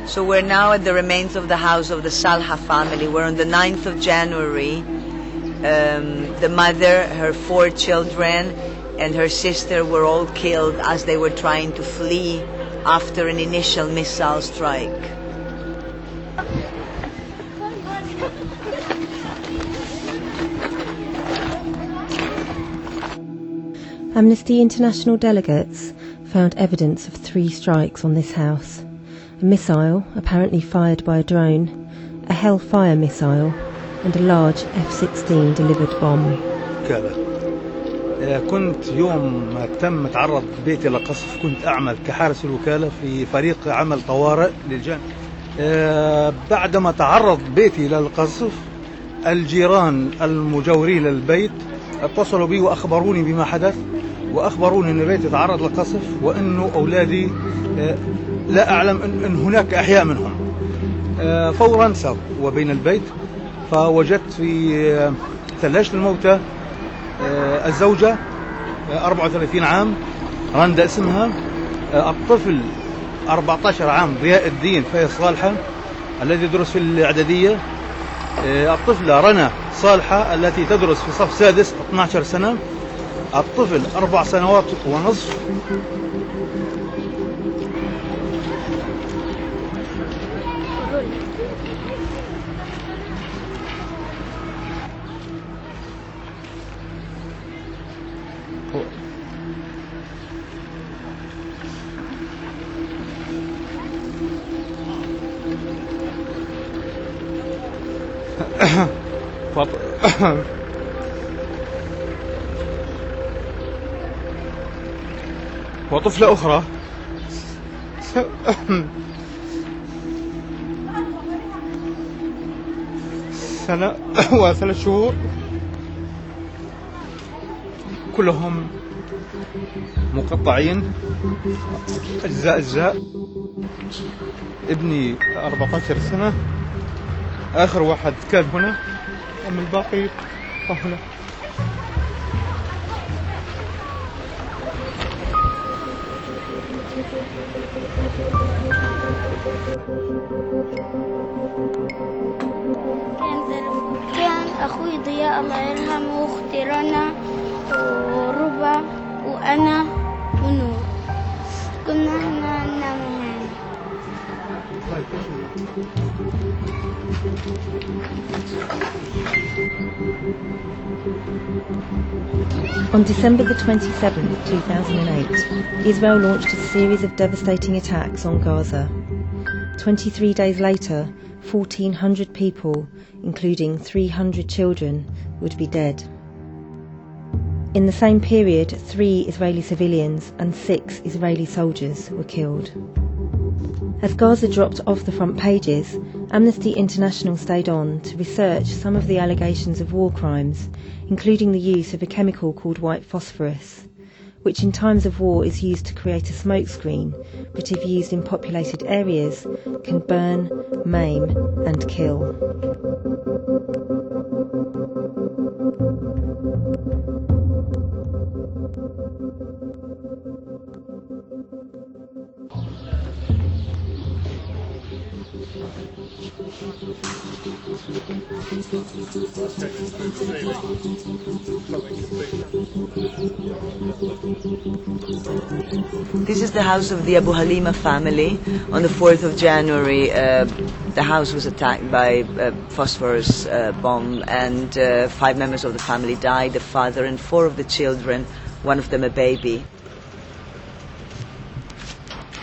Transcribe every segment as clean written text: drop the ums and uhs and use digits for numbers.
So we're now at the remains of the house of the SALHA family. We're on the 9th of January. The mother, her 4 children, and her sister were all killed as they were trying to flee after an initial missile strike. Amnesty International delegates found evidence of 3 strikes on this house. A missile, apparently fired by a drone, a Hellfire missile, and a large F-16 delivered bomb. كنت يوم ما تم تعرض بيتي لقصف كنت أعمل كحارس الوكالة في فريق عمل طوارئ للجان. بعدما تعرض بيتي للقصف الجيران المجاورين للبيت اتصلوا بي وأخبروني بما حدث وأخبروني أن بيتي تعرض للقصف وأنه أولادي لا أعلم أن هناك أحياء منهم. فورا سار وبين البيت فوجدت في ثلاجة الموتى الزوجة 34 عام رندا اسمها، الطفل 14 عام ضياء الدين فايز صالحة الذي يدرس في الإعدادية، الطفلة رنا صالحة التي تدرس في صف سادس 12 سنة، الطفل 4 سنوات ونصف. وطفلة أخرى سنة و3 شهور، كلهم مقطعين أجزاء. ابني 14 سنة، آخر واحد كان هنا، أما الباقي هنا. كان أخوي ضياء الله يرحمه وأختي رنا وربا وأنا ونور، كنا هنا ننام هنا. On December the 27th, 2008, Israel launched a series of devastating attacks on Gaza. 23 days later, 1,400 people, including 300 children, would be dead. In the same period, 3 Israeli civilians and 6 Israeli soldiers were killed. As Gaza dropped off the front pages, Amnesty International stayed on to research some of the allegations of war crimes, including the use of a chemical called white phosphorus, which in times of war is used to create a smokescreen, but if used in populated areas, can burn, maim and kill. This is the house of the Abu Halima family. On the 4th of January, the house was attacked by a phosphorus bomb, and 5 members of the family died, the father and 4 of the children, one of them a baby.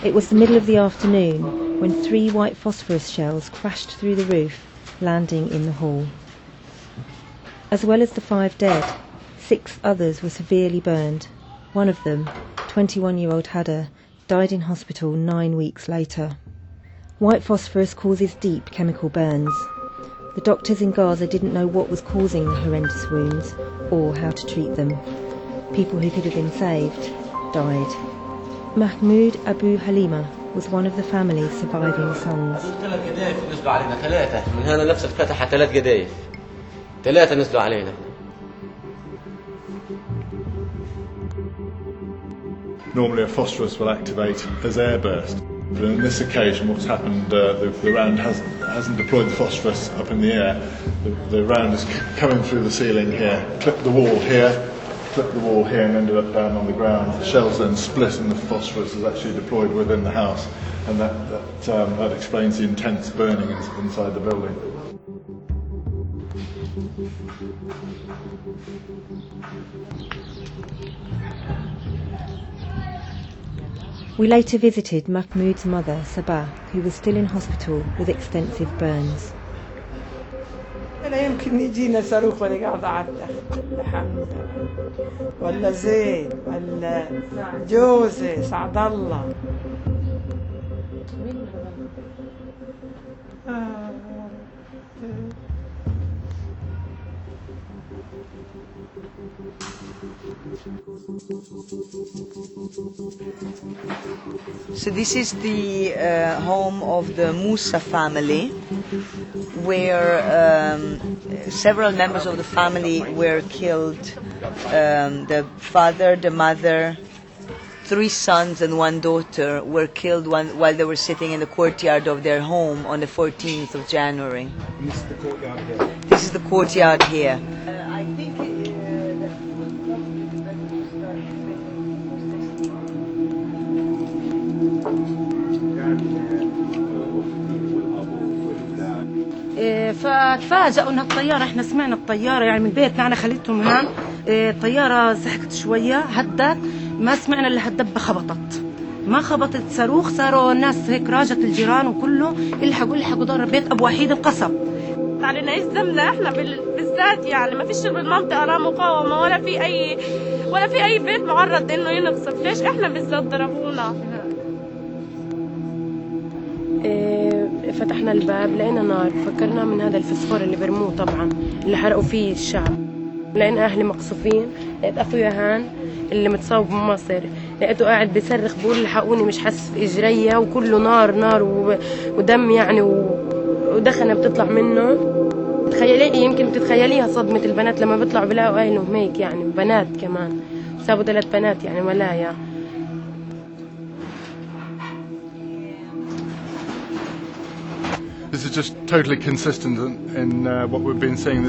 It was the middle of the afternoon when 3 white phosphorus shells crashed through the roof, landing in the hall. As well as the 5 dead, 6 others were severely burned. One of them, 21-year-old Hada, died in hospital 9 weeks later. White phosphorus causes deep chemical burns. The doctors in Gaza didn't know what was causing the horrendous wounds or how to treat them. People who could have been saved died. Mahmoud Abu Halima was one of the family's surviving sons. 3 نزلوا علينا. Normally a phosphorus will activate as airburst. But on this occasion, what's happened, the round hasn't deployed the phosphorus up in the air. The round is coming through the ceiling here, clipped the wall here, and ended up down on the ground. The shells then split and the phosphorus is actually deployed within the house, and that explains the intense burning inside the building. We later visited Mahmoud's mother, Sabra, who was still in hospital with extensive burns. لا يمكن يجينا صاروخ ولا قاعد على الحمد ولا زين ولا جوزي سعد الله. So this is the home of the MOUSA family, where several members of the family were killed. The father, the mother, 3 sons and 1 daughter were killed while they were sitting in the courtyard of their home on the 14th of January. This is the courtyard here. This is the courtyard here. I think فتفاجئوا انها الطياره، احنا سمعنا الطياره يعني من بيتنا، انا خليتهم هان. الطياره سحقت شويه، هدت، ما سمعنا الا هالدبه خبطت، ما خبطت صاروخ. صاروا الناس هيك راجت الجيران وكله الحقوا ضرب بيت ابو وحيد انقصف. علينا يلزمنا احنا بالذات، يعني ما فيش بالمنطقه لا مقاومه ولا في اي بيت معرض انه ينقصف. ليش احنا بالذات ضربونا؟ فتحنا الباب لقينا نار، فكرنا من هذا الفسفور اللي برموه طبعا اللي حرقوا فيه الشعب. لقينا اهلي مقصوفين، لقيت اخويا هان اللي متصاوب بمصر، لقيته قاعد بيصرخ بيقول الحقوني مش حاسس باجريا، وكله نار ودم يعني ودخنه بتطلع منه. تخيلي يمكن بتتخيليها صدمه البنات لما بيطلعوا بيلاقوا اهلهم هيك، يعني بنات كمان سابوا 3 بنات يعني ولايا. This is just totally consistent in what we've been seeing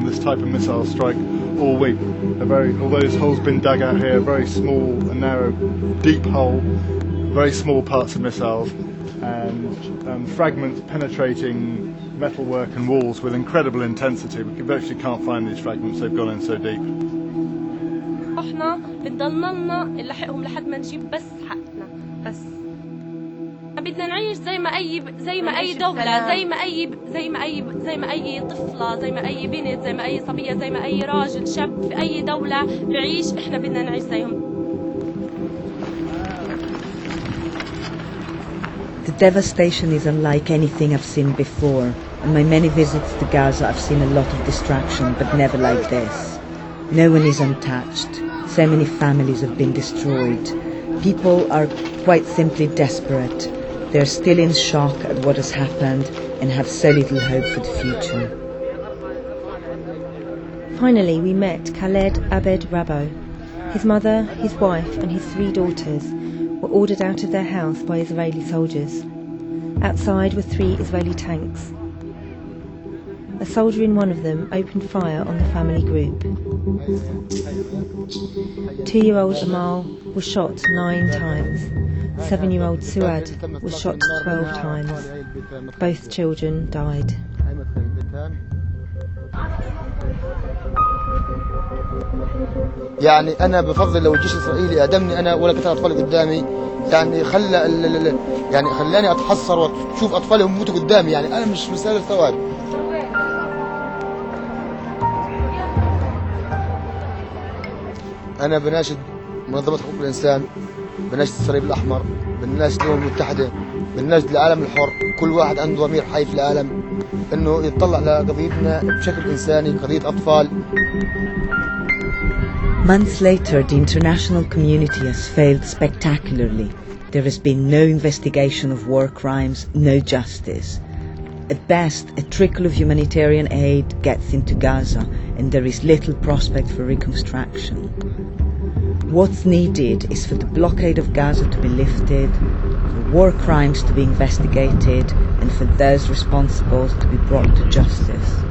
this type of missile strike all week. Although this hole's been dug out here, a very small and narrow, deep hole, very small parts of missiles, and fragments penetrating metalwork and walls with incredible intensity. We virtually can't find these fragments; they've gone in so deep. احنا بنضلنا نلحقهم لحد ما نجيب بس حقنا بس. بدنا نعيش زي ما اي دولة، زي ما اي طفلة، زي ما اي بنت، زي ما اي صبية، زي ما اي راجل شاب في اي دولة بيعيش، احنا بدنا نعيش زيهم. The devastation is unlike anything I've seen before. On my many visits to Gaza, I've seen a lot of destruction, but never like this. No one is untouched. So many families have been destroyed. People are quite simply desperate. They're still in shock at what has happened and have so little hope for the future. Finally, we met KHALED, ABED, RABBO. His mother, his wife and his 3 daughters were ordered out of their house by Israeli soldiers. Outside were 3 Israeli tanks. A soldier in one of them opened fire on the family group. 2-year-old Amal was shot 9 times. 7-year-old Suad was shot 12 times. Both children died. يعني أنا بفضل لو الجيش الإسرائيلي أعدمني أنا ولا قتل أطفالي قدامي، يعني خلاني أتحسر وأشوف أطفالي يموتوا قدامي، يعني أنا مش مسألة ثواب. أنا بناشد منظمة حقوق الإنسان، بناشد الصليب الأحمر، بناشد الأمم المتحدة، بناشد العالم الحر، كل واحد عنده ضمير حي في العالم إنه يطلع لقضيتنا بشكل إنساني، قضية أطفال. Months later, the international community has failed spectacularly. There has been no investigation of war crimes, no justice. At best, a trickle of humanitarian aid gets into Gaza, and there is little prospect for reconstruction. What's needed is for the blockade of Gaza to be lifted, for war crimes to be investigated and for those responsible to be brought to justice.